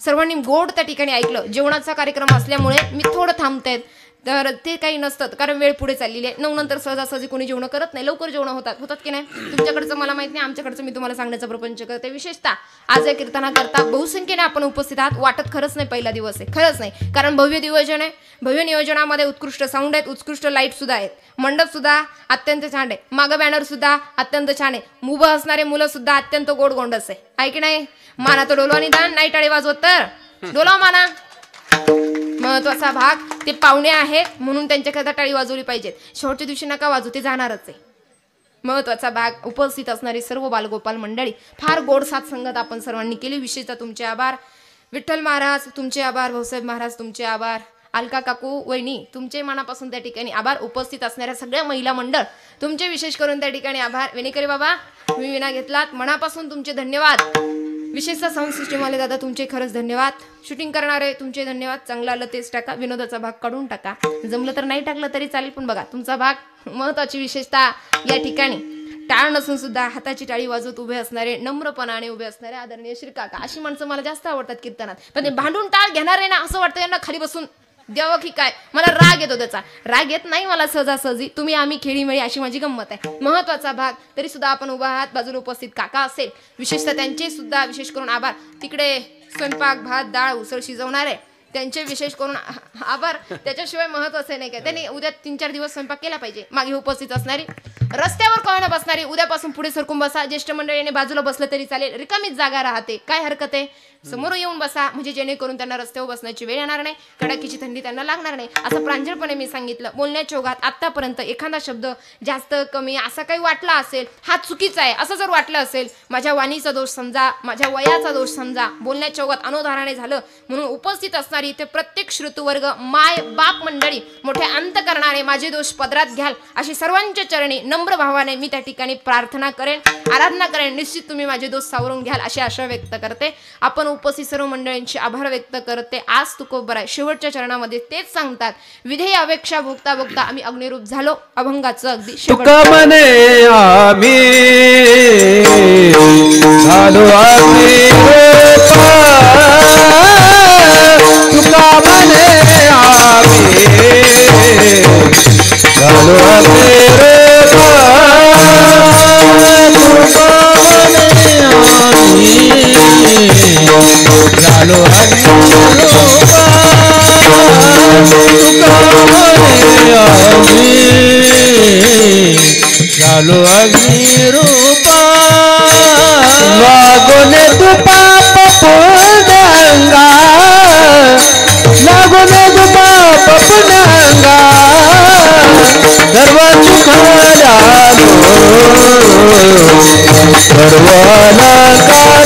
Speaker 1: सर्वांनी गोड त्या ठिकाणी ऐकलं. जेवणाचा कार्यक्रम असल्यामुळे मी थोडं थांबते, तर ते काही नसतं कारण वेळ पुढे चाललेली आहे. 9 नंतर सहजासहजी कोणी जेवण करत नाही. लवकर जेवण होतात की नाही? तुमच्याकडचं मला माहित नाही, आमच्याकडचं मी तुम्हाला सांगण्याचा प्रपंच करते. विशेषतः आज या कीर्तना करता बहुसंख्येने आपण उपस्थित आहात. वाटत खरंच नाही पहिला दिवस आहे, खरंच नाही. कारण भव्य नियोजन आहे. भव्य नियोजनामध्ये उत्कृष्ट साऊंड आहेत, उत्कृष्ट लाईट सुद्धा आहेत. मंडप सुद्धा अत्यंत छान आहे. मागं बॅनर सुद्धा अत्यंत छान आहे. उभं असणारे मुलं सुद्धा अत्यंत गोड गोंडस आहे की नाही? माना तो डोलवा निदान, नाही टाळी वाजवत तर डोलवा माना. महत्वाचा भाग, ते पाहुणे आहेत म्हणून त्यांच्याकरता टाळी वाजवली पाहिजेत. शेवटच्या दिवशी नका वाजू, ते जाणारच आहे. महत्वाचा भाग, उपस्थित असणारी सर्व बालगोपाल मंडळी, फार गोड साथ संगत आपण सर्वांनी केली. विशेषतः तुमचे आभार. विठ्ठल महाराज तुमचे आभार. भाऊसाहेब महाराज तुमचे आभार. अलका काकू वहिनी तुमचे मनापासून त्या ठिकाणी आभार. उपस्थित असणाऱ्या सगळ्या महिला मंडळ तुमचे विशेष करून त्या ठिकाणी आभार. वेणेकरी बाबा तुम्ही विना घेतलात, मनापासून तुमचे धन्यवाद. विशेषतः साऊंड सिस्टीमवाले दादा तुमचे खरंच धन्यवाद. शूटिंग करणारे तुमचे धन्यवाद. चांगलं आलं तेच टाका, विनोदाचा भाग काढून टाका, जमलं तर नाही टाकलं तरी चालेल, पण बघा तुमचा भाग. महत्वाची विशेषतः या ठिकाणी टाळ नसून सुद्धा हाताची टाळी वाजवत उभे असणारे, नम्रपणाने उभे असणारे आदरणीय श्री काका. अशी माणसं मला जास्त आवडतात कीर्तनात. पण ते भांडून टाळ घेणारे ना, असं वाटतं यांना खाली बसून द्यावं की काय, मला राग येतो त्याचा. राग येत नाही मला सहजासहजी, तुम्ही आम्ही खेळीमेळी अशी माझी गंमत आहे. महत्वाचा भाग तरी सुद्धा आपण उभा आहात. बाजूला उपस्थित काका असेल, विशेषतः त्यांचे सुद्धा विशेष करून आभार. तिकडे स्वयंपाक भात डाळ उसळ शिजवणारे त्यांचे विशेष करून आभार. त्याच्याशिवाय महत्वाचं नाही काय, त्यांनी उद्या 3-4 दिवस स्वयंपाक केला पाहिजे. मागे उपस्थित असणारी, रस्त्यावर कोणाला बसणारी, उद्यापासून पुढे सरकून बसा. ज्येष्ठ मंडळीने बाजूला बसलं तरी चालेल, रिकामीच जागा राहते, काय हरकत आहे. समोर येऊन बसा, म्हणजे जेणेकरून त्यांना रस्त्यावर बसण्याची वेळ येणार नाही, कडाकीची थंडी त्यांना लागणार नाही. असं प्रांजळपणे मी सांगितलं. बोलण्याच्या ओघात आतापर्यंत एखादा शब्द जास्त कमी असा काही वाटला असेल, हा चुकीचा आहे असं जर वाटलं असेल, माझ्या वाणीचा दोष समजा, माझ्या वयाचा दोष समजा. बोलण्याच्या ओघात अनोधाराने झालं म्हणून उपस्थित असणारी ते प्रत्येक श्रोतृवर्ग, माय बाप मंडळी, मोठे अंत करणारे, माझे दोष पदरात घ्याल अशी सर्वांच्या चरणी नम्र भावाने मी त्या ठिकाणी प्रार्थना करेन, आराधना करेन. निश्चित तुम्ही माझे दोष सावरून घ्याल अशी आशा व्यक्त करते. आपण उपस्थित सर्व मंडळींचे आभार व्यक्त करते. आज तुकोबर आहे, शेवटच्या चरणामध्ये तेच सांगतात, विधेय अपेक्षा भोगता भोगता आम्ही अग्निरूप झालो. अभंगाचं अगदी
Speaker 2: तुका म्हणे आम्ही झालो अग्निरूप, तुका म्हणे आम्ही झालो अग्निरूप, तुका म्हणे आम्ही झालो अग्निरूप, तुका म्हणे आम्ही झालो अग्निरूप. लागोने तू पाप पुण्यांगा, लागोने तू पाप पुण्यांगा, सर्व सुख झालो, सर्व अलंकार,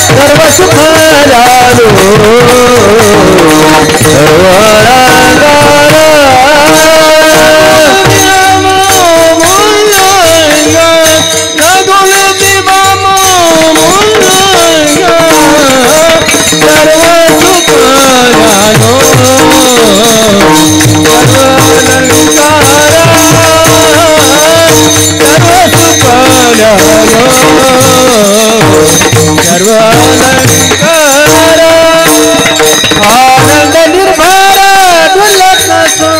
Speaker 2: सर्व सुख झालो, सर्व अलंकार. आनंद निर्भर डुलत नसो,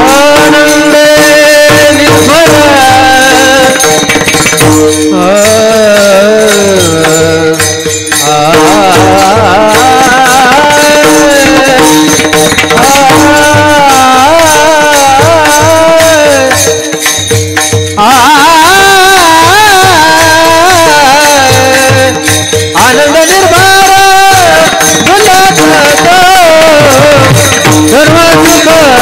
Speaker 2: आनंद निर्भर आनंद निर्भर डुलत नसो, सर्व सुख आनंद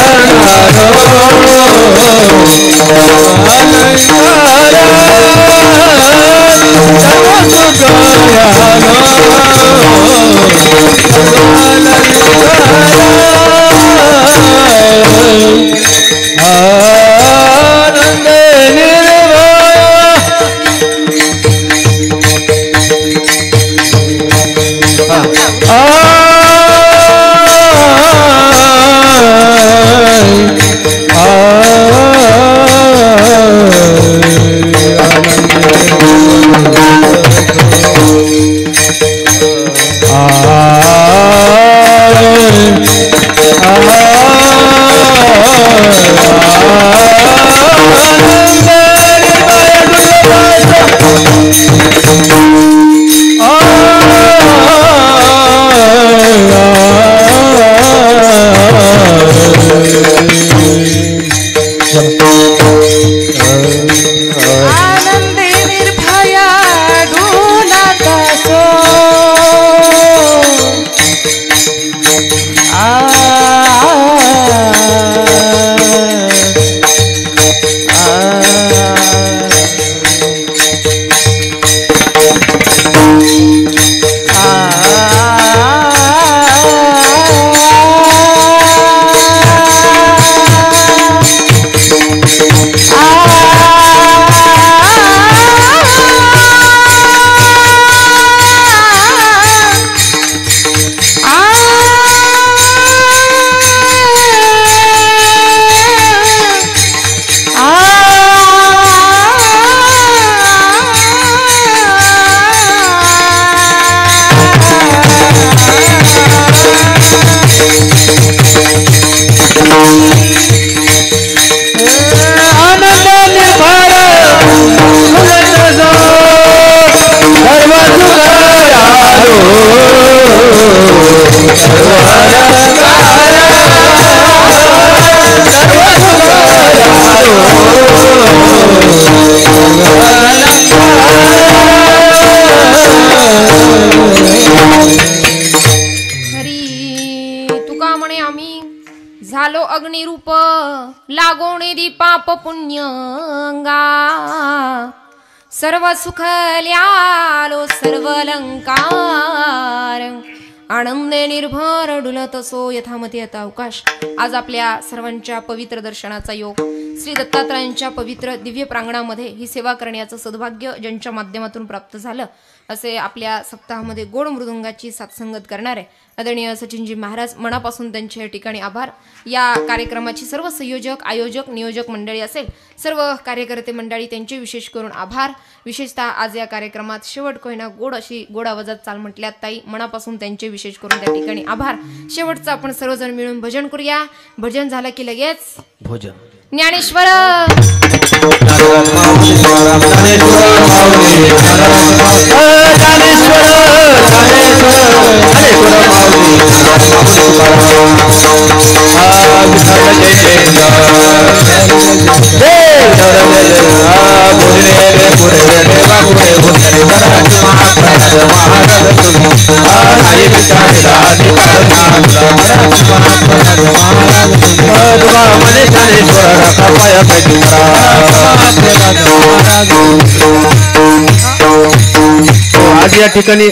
Speaker 1: तुका म्हणे आम्ही झालो अग्निरूप लागोणे दीपाप पुण्यंगा सर्व सुखल्यालो सर्व अलंकार आनंदे निर्भर डुलत सो यथामती आता अवकाश. आज आपल्या सर्वांच्या पवित्र दर्शनाचा योग श्री दत्तात्रयांच्या पवित्र दिव्य प्रांगणामध्ये ही सेवा करण्याचं सद्भाग्य ज्यांच्या माध्यमातून प्राप्त झालं असे आपल्या सप्ताहामध्ये गोड मृदुंगाची साथसंगत करणारे आदरणीय सचिनजी महाराज मनापासून त्यांच्या ठिकाणी आभार. या कार्यक्रमाची सर्व संयोजक आयोजक नियोजक मंडळी असेल सर्व कार्यकर्ते मंडळी त्यांचे विशेष करून आभार. विशेषतः आज या कार्यक्रमात शेवट कोयना गोड अशी गोड आवाजात चाल म्हटल्यात ताई मनापासून त्यांचे विशेष करून त्या ठिकाणी आभार. शेवटचं आपण सर्वजण मिळून भजन करूया. भजन झालं की लगेच
Speaker 2: भोजन
Speaker 1: ज्ञानेश्वर
Speaker 2: आज या ठिकाणी